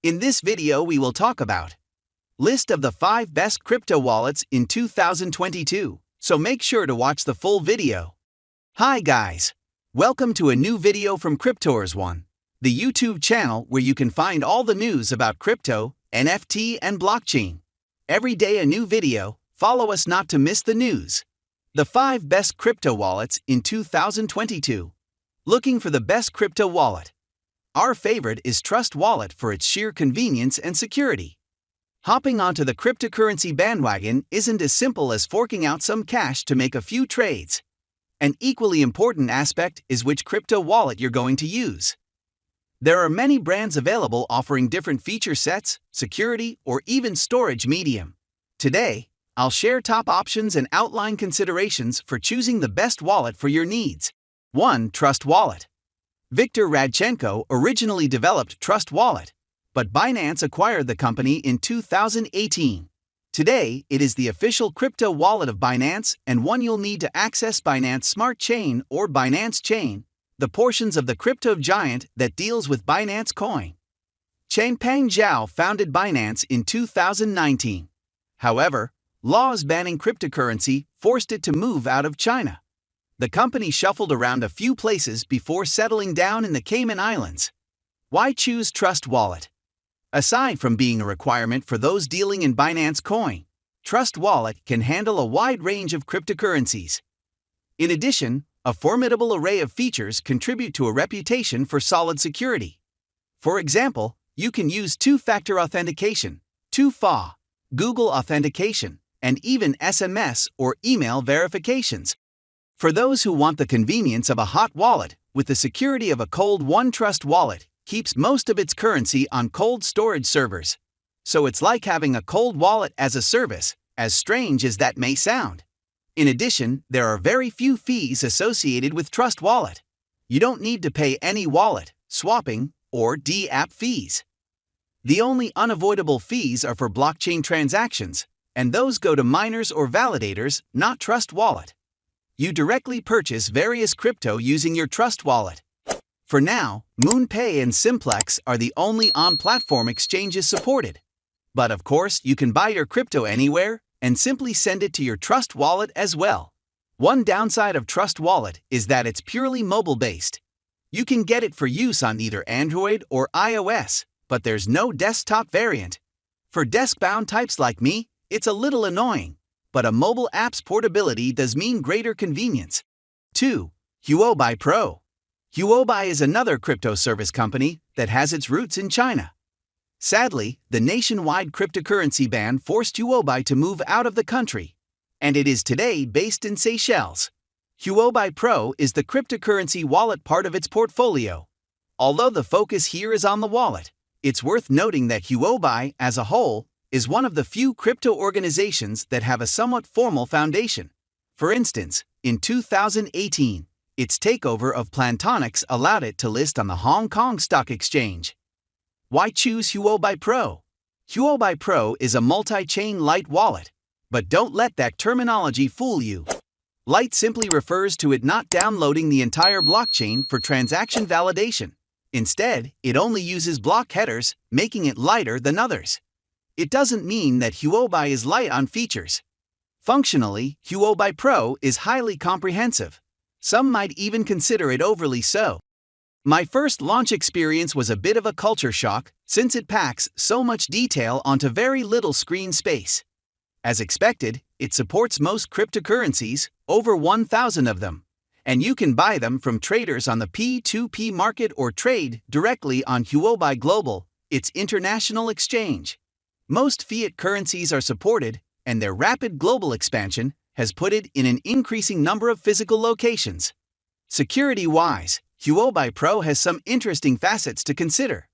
In this video we will talk about list of the 5 best crypto wallets in 2022, so make sure to watch the full video. Hi guys! Welcome to a new video from Cryptoers1, the YouTube channel where you can find all the news about crypto, NFT and blockchain. Every day a new video, follow us not to miss the news. The 5 best crypto wallets in 2022. Looking for the best crypto wallet? Our favorite is Trust Wallet for its sheer convenience and security. Hopping onto the cryptocurrency bandwagon isn't as simple as forking out some cash to make a few trades. An equally important aspect is which crypto wallet you're going to use. There are many brands available offering different feature sets, security, or even storage medium. Today, I'll share top options and outline considerations for choosing the best wallet for your needs. 1. Trust Wallet. Viktor Radchenko originally developed Trust Wallet, but Binance acquired the company in 2018. Today, it is the official crypto wallet of Binance and one you'll need to access Binance Smart Chain or Binance Chain, the portions of the crypto giant that deals with Binance Coin. Changpeng Zhao founded Binance in 2019. However, laws banning cryptocurrency forced it to move out of China. The company shuffled around a few places before settling down in the Cayman Islands. Why choose Trust Wallet? Aside from being a requirement for those dealing in Binance Coin, Trust Wallet can handle a wide range of cryptocurrencies. In addition, a formidable array of features contribute to a reputation for solid security. For example, you can use two-factor authentication, 2FA, Google authentication, and even SMS or email verifications. For those who want the convenience of a hot wallet, with the security of a cold one, Trust Wallet keeps most of its currency on cold storage servers. So it's like having a cold wallet as a service, as strange as that may sound. In addition, there are very few fees associated with Trust Wallet. You don't need to pay any wallet, swapping, or DApp fees. The only unavoidable fees are for blockchain transactions, and those go to miners or validators, not Trust Wallet. You directly purchase various crypto using your Trust Wallet. For now, MoonPay and Simplex are the only on-platform exchanges supported. But of course, you can buy your crypto anywhere and simply send it to your Trust Wallet as well. One downside of Trust Wallet is that it's purely mobile-based. You can get it for use on either Android or iOS, but there's no desktop variant. For desk-bound types like me, it's a little annoying, but a mobile app's portability does mean greater convenience. 2. Huobi Pro. Huobi is another crypto service company that has its roots in China. Sadly, the nationwide cryptocurrency ban forced Huobi to move out of the country, and it is today based in Seychelles. Huobi Pro is the cryptocurrency wallet part of its portfolio. Although the focus here is on the wallet, it's worth noting that Huobi, as a whole, is one of the few crypto organizations that have a somewhat formal foundation. For instance, in 2018, its takeover of Plantronics allowed it to list on the Hong Kong Stock Exchange. Why choose Huobi Pro? Huobi Pro is a multi-chain light wallet, but don't let that terminology fool you. Light simply refers to it not downloading the entire blockchain for transaction validation. Instead, it only uses block headers, making it lighter than others. It doesn't mean that Huobi is light on features. Functionally, Huobi Pro is highly comprehensive. Some might even consider it overly so. My first launch experience was a bit of a culture shock, since it packs so much detail onto very little screen space. As expected, it supports most cryptocurrencies, over 1,000 of them, and you can buy them from traders on the P2P market or trade directly on Huobi Global, its international exchange. Most fiat currencies are supported, and their rapid global expansion has put it in an increasing number of physical locations. Security-wise, Huobi Pro has some interesting facets to consider.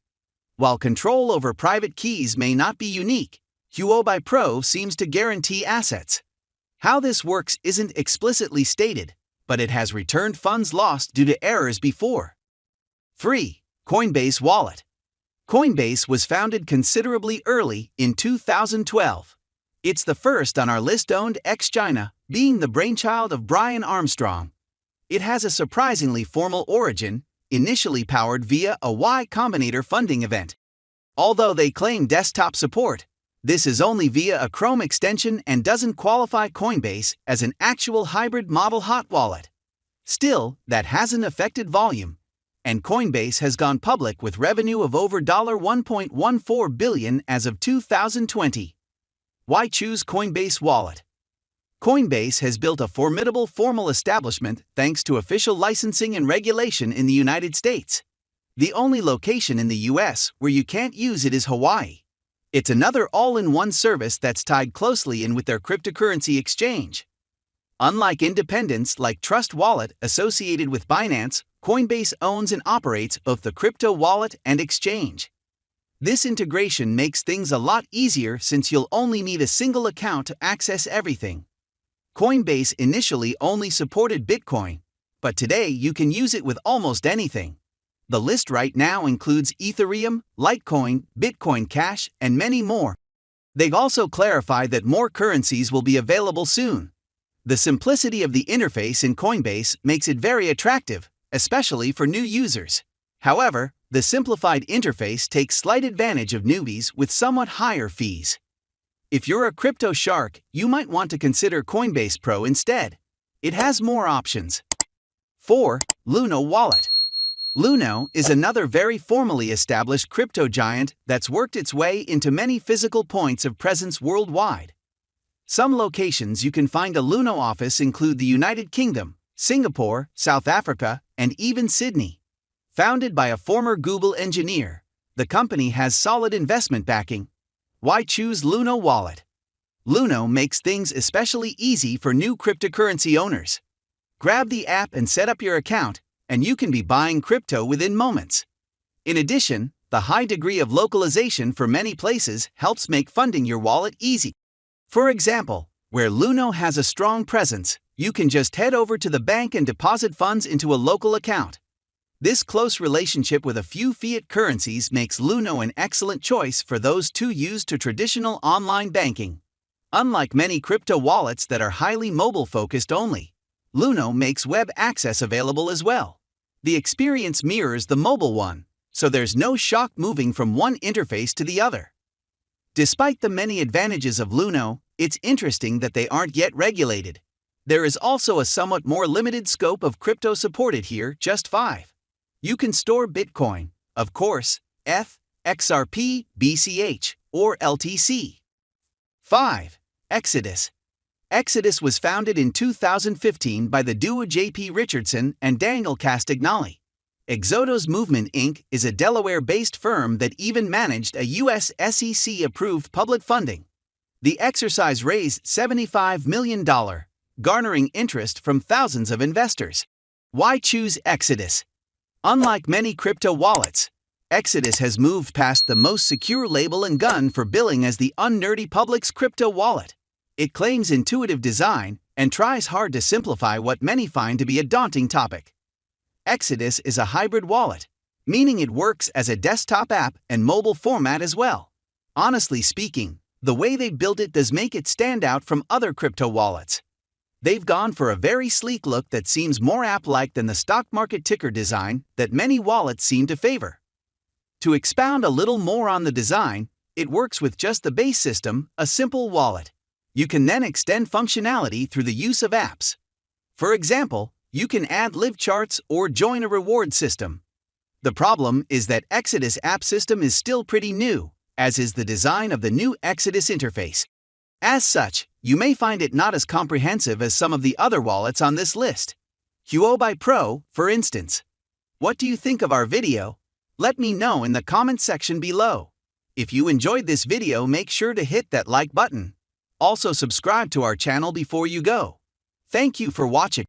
While control over private keys may not be unique, Huobi Pro seems to guarantee assets. How this works isn't explicitly stated, but it has returned funds lost due to errors before. 3. Coinbase Wallet. Coinbase was founded considerably early in 2012. It's the first on our list owned ex-China, being the brainchild of Brian Armstrong. It has a surprisingly formal origin, initially powered via a Y Combinator funding event. Although they claim desktop support, this is only via a Chrome extension and doesn't qualify Coinbase as an actual hybrid model hot wallet. Still, that hasn't affected volume, and Coinbase has gone public with revenue of over $1.14 billion as of 2020. Why choose Coinbase Wallet? Coinbase has built a formidable formal establishment thanks to official licensing and regulation in the United States. The only location in the US where you can't use it is Hawaii. It's another all-in-one service that's tied closely in with their cryptocurrency exchange. Unlike independents like Trust Wallet associated with Binance, Coinbase owns and operates both the crypto wallet and exchange. This integration makes things a lot easier since you'll only need a single account to access everything. Coinbase initially only supported Bitcoin, but today you can use it with almost anything. The list right now includes Ethereum, Litecoin, Bitcoin Cash, and many more. They also clarify that more currencies will be available soon. The simplicity of the interface in Coinbase makes it very attractive, especially for new users. However, the simplified interface takes slight advantage of newbies with somewhat higher fees. If you're a crypto shark, you might want to consider Coinbase Pro instead. It has more options. 4. Luno Wallet. Luno is another very formally established crypto giant that's worked its way into many physical points of presence worldwide. Some locations you can find a Luno office include the United Kingdom, Singapore, South Africa, and even Sydney. Founded by a former Google engineer, the company has solid investment backing. Why choose Luno Wallet? Luno makes things especially easy for new cryptocurrency owners. Grab the app and set up your account, and you can be buying crypto within moments. In addition, the high degree of localization for many places helps make funding your wallet easy. For example, where Luno has a strong presence, you can just head over to the bank and deposit funds into a local account. This close relationship with a few fiat currencies makes Luno an excellent choice for those too used to traditional online banking. Unlike many crypto wallets that are highly mobile-focused only, Luno makes web access available as well. The experience mirrors the mobile one, so there's no shock moving from one interface to the other. Despite the many advantages of Luno, it's interesting that they aren't yet regulated. There is also a somewhat more limited scope of crypto supported here, just 5. You can store Bitcoin, of course, ETH, XRP, BCH, or LTC. 5. Exodus. Exodus was founded in 2015 by the duo J.P. Richardson and Daniel Castagnoli. Exodus Movement Inc. is a Delaware-based firm that even managed a U.S. SEC-approved public funding. The exercise raised $75 million, garnering interest from thousands of investors. Why choose Exodus? Unlike many crypto wallets, Exodus has moved past the most secure label and gun for billing as the unnerdy public's crypto wallet. It claims intuitive design and tries hard to simplify what many find to be a daunting topic. Exodus is a hybrid wallet, meaning it works as a desktop app and mobile format as well. Honestly speaking, the way they built it does make it stand out from other crypto wallets. They've gone for a very sleek look that seems more app-like than the stock market ticker design that many wallets seem to favor. To expound a little more on the design, it works with just the base system, a simple wallet. You can then extend functionality through the use of apps. For example, you can add live charts or join a reward system. The problem is that Exodus app system is still pretty new, as is the design of the new Exodus interface. As such, you may find it not as comprehensive as some of the other wallets on this list. Huobi Pro, for instance. What do you think of our video? Let me know in the comment section below. If you enjoyed this video, make sure to hit that like button. Also subscribe to our channel before you go. Thank you for watching.